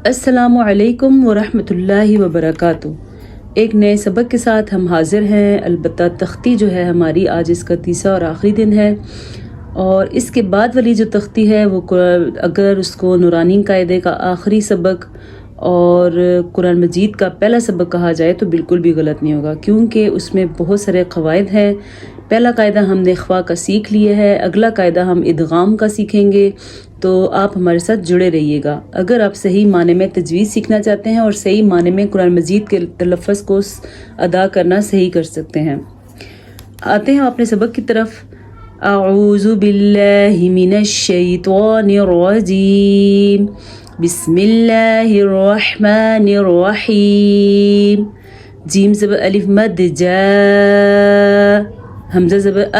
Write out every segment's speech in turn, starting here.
السلام علیکم ورحمۃ اللہ وبرکاتہ۔ ایک نئے سبق کے ساتھ ہم حاضر ہیں۔ البتہ تختی جو ہے ہماری آج اس کا تیسرا اور آخری دن ہے، اور اس کے بعد والی جو تختی ہے وہ اگر اس کو نورانی قاعدے کا آخری سبق اور قرآن مجید کا پہلا سبق کہا جائے تو بالکل بھی غلط نہیں ہوگا، کیونکہ اس میں بہت سارے قواعد ہیں۔ پہلا قاعدہ ہم نے اخفاء کا سیکھ لیا ہے، اگلا قاعدہ ہم ادغام کا سیکھیں گے، تو آپ ہمارے ساتھ جڑے رہیے گا۔ اگر آپ صحیح معنی میں تجوید سیکھنا چاہتے ہیں اور صحیح معنی میں قرآن مجید کے تلفظ کو ادا کرنا صحیح کر سکتے ہیں۔ آتے ہیں اپنے سبق کی طرف۔ اعوذ باللہ من الشیطان الرجیم، بسم اللہ الرحمن الرحیم۔ جیم زبر الف مد جا، حمزہ زبر ا،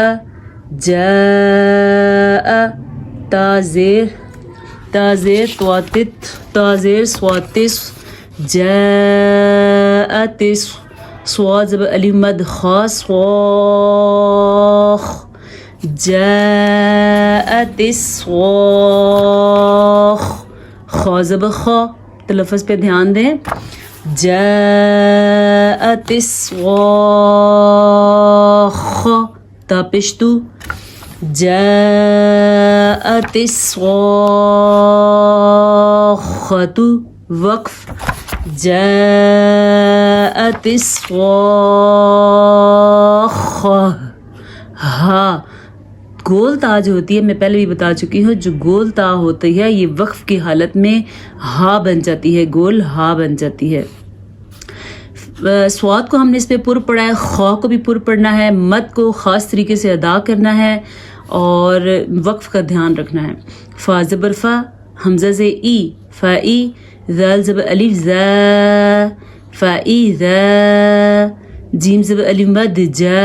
جاء، تازیر سواتس، جاءتس، صاد زبر الف مد خا، صاخ، جاءتس صاخ، خا زبر خا، تلفظ پہ دھیان دیں، جاءتس صاخ، تا پشتو، جاءت الصاخة، وقف، جاءت الصاخة، ہاں گول تا جو ہوتی ہے، میں پہلے بھی بتا چکی ہوں، جو گول تا ہوتی ہے یہ وقف کی حالت میں ہا بن جاتی ہے، گول ہا بن جاتی ہے۔ سواد کو ہم نے اس پہ پر پڑھا ہے، خا کو بھی پر پڑھنا ہے، مد کو خاص طریقے سے ادا کرنا ہے اور وقف کا دھیان رکھنا ہے۔ فا زبر فا، حمزہ سے ای، فائی، ذال زبر الف زا، فائی ذا، جیم زبر الف مد جا،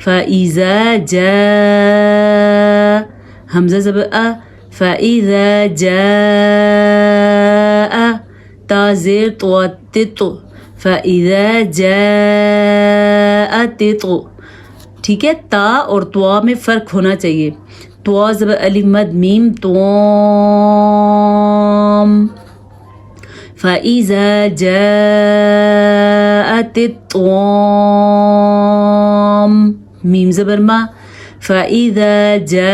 فائزا جا، حمزہ زبر ا، فائزا جاء، تا زیر طوا تت، فائزا جاءت، ٹھیک ہے۔ تا اور طوا میں فرق ہونا چاہیے۔ طوا زبر الف مد میم، توم، فَإِذَا جَاءَتِ الطَّامَّةُ، میم زبر ما، فَإِذَا جَاءَتِ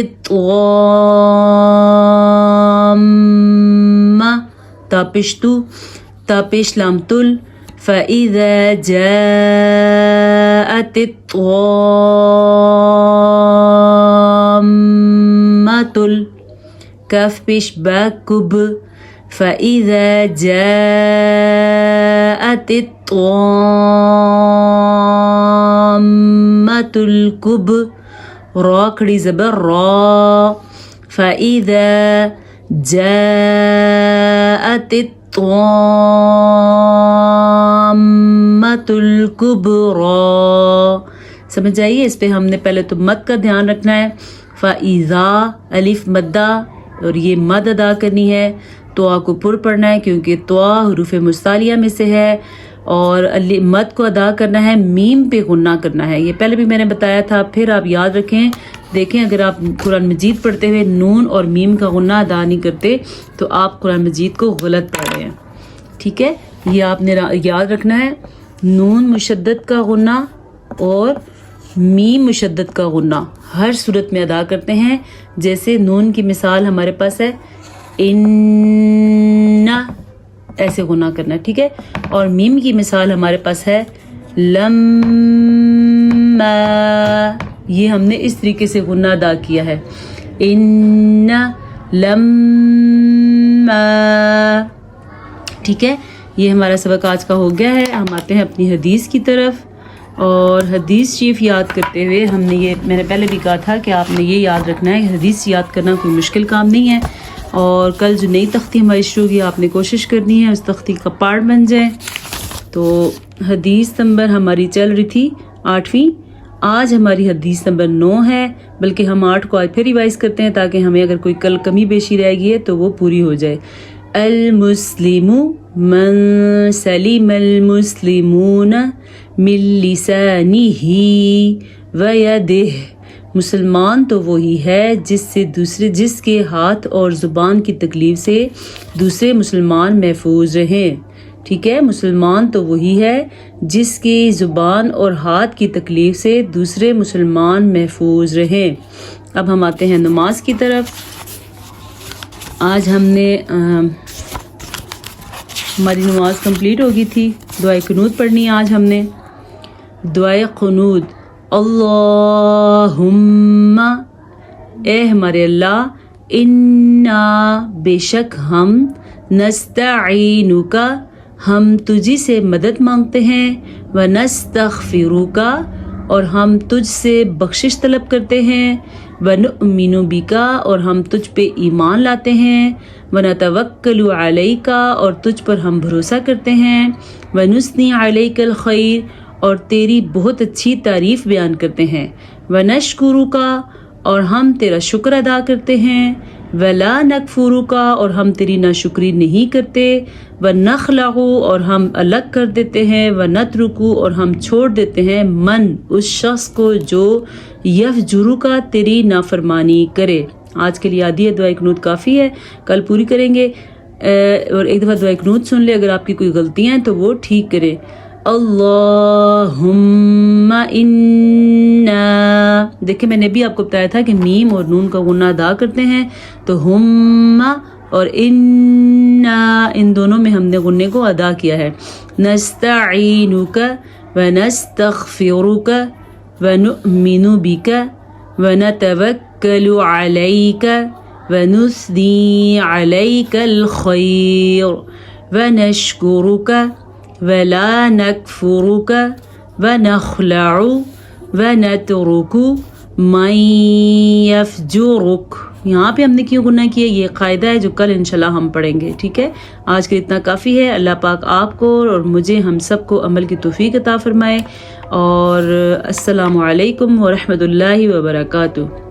الطَّامَّةُ، تا پشتو، تا پیش لام تل، فَإِذَا جَاءَتِ الطَّامَّةُ، کاف پیش با کب، فَإِذَا جَاءَتِ الطَّامَّةُ الْكُبْرى، را کھڑی زبر را، فَإِذَا جَاءَتِ الطَّامَّةُ الْكُبْرى، سمجھ آئیے؟ اس پہ ہم نے پہلے تو مد کا دھیان رکھنا ہے، فَإِذَا الف مدہ، اور یہ مد ادا کرنی ہے، طوا کو پر پڑھنا ہے کیونکہ طوا حروف مستعلیہ میں سے ہے، اور مد کو ادا کرنا ہے، میم پہ غنہ کرنا ہے، یہ پہلے بھی میں نے بتایا تھا۔ پھر آپ یاد رکھیں، دیکھیں اگر آپ قرآن مجید پڑھتے ہوئے نون اور میم کا غنہ ادا نہیں کرتے تو آپ قرآن مجید کو غلط پڑھ رہے ہیں، ٹھیک ہے؟ یہ آپ نے یاد رکھنا ہے، نون مشدد کا غنہ اور میم مشدد کا غنہ ہر صورت میں ادا کرتے ہیں۔ جیسے نون کی مثال ہمارے پاس ہے ان، ایسے غنہ کرنا، ٹھیک ہے؟ اور میم کی مثال ہمارے پاس ہے لما، یہ ہم نے اس طریقے سے غنہ ادا کیا ہے، ان لما، ٹھیک ہے؟ یہ ہمارا سبق آج کا ہو گیا ہے۔ ہم آتے ہیں اپنی حدیث کی طرف، اور حدیث شریف یاد کرتے ہوئے ہم نے میں نے پہلے بھی کہا تھا کہ آپ نے یہ یاد رکھنا ہے کہ حدیث یاد کرنا کوئی مشکل کام نہیں ہے، اور کل جو نئی تختی ہماری شروع ہوگی آپ نے کوشش کرنی ہے اس تختی کا پارٹ بن جائیں۔ تو حدیث نمبر ہماری چل رہی تھی 8ویں، آج ہماری حدیث نمبر 9 ہے، بلکہ ہم 8 کو آج پھر ریوائز کرتے ہیں تاکہ ہمیں اگر کوئی کل کمی بیشی رہ گئی ہے تو وہ پوری ہو جائے۔ المسلم من سلم المسلمون من لسانه ويده مسلمان تو وہی ہے جس کے ہاتھ اور زبان کی تکلیف سے دوسرے مسلمان محفوظ رہیں. ٹھیک ہے، مسلمان تو وہی ہے جس کی زبان اور ہاتھ کی تکلیف سے دوسرے مسلمان محفوظ رہیں. اب ہم آتے ہیں نماز کی طرف. آج ہم نے ہماری نماز کمپلیٹ ہو گئی تھی. دعائے قنوت پڑھنی آج ہم نے. دعائے قنوت: اللہم، اے ہمارے اللہ، انا، بے شک ہم، نستعینک، ہم تجھی سے مدد مانگتے ہیں، ونستغفرک، اور ہم تجھ سے بخشش طلب کرتے ہیں، ونؤمن بک، اور ہم تجھ پہ ایمان لاتے ہیں، ونتوکل علیک، اور تجھ پر ہم بھروسہ کرتے ہیں، ونثنی علیک الخیر، اور تیری بہت اچھی تعریف بیان کرتے ہیں، ونشکرک، اور ہم تیرا شکر ادا کرتے ہیں، ولا نکفرک، اور ہم تیری ناشکری نہیں کرتے، ونخلع، اور ہم الگ کر دیتے ہیں، ونترک، اور ہم چھوڑ دیتے ہیں، من، اس شخص کو جو یفجرک، تیری نافرمانی کرے. آج کے لیے آدھی ہے دعائے قنوت کافی ہے، کل پوری کریں گے. اور ایک دفعہ دعائے قنوت سن لے، اگر آپ کی کوئی غلطیاں ہیں تو وہ ٹھیک کرے. اللہم انا، دیکھیں میں نے بھی آپ کو بتایا تھا کہ میم اور نون کا غنہ ادا کرتے ہیں، تو ہم اور انا، ان دونوں میں ہم نے غنے کو ادا کیا ہے. نستعینک ونستغفرک ونؤمن بک ونتوکل علیک ونثنی علیک الخیر ونشکرک ولا نکفرک ونخلع ونترک من یفجرک. یہاں پہ ہم نے کیوں گناہ کیا، یہ قاعدہ ہے جو کل انشاءاللہ ہم پڑھیں گے. ٹھیک ہے، آج کے اتنا کافی ہے. اللہ پاک آپ کو اور مجھے، ہم سب کو عمل کی توفیق عطا فرمائے. اور السلام علیکم ورحمۃ اللہ وبرکاتہ.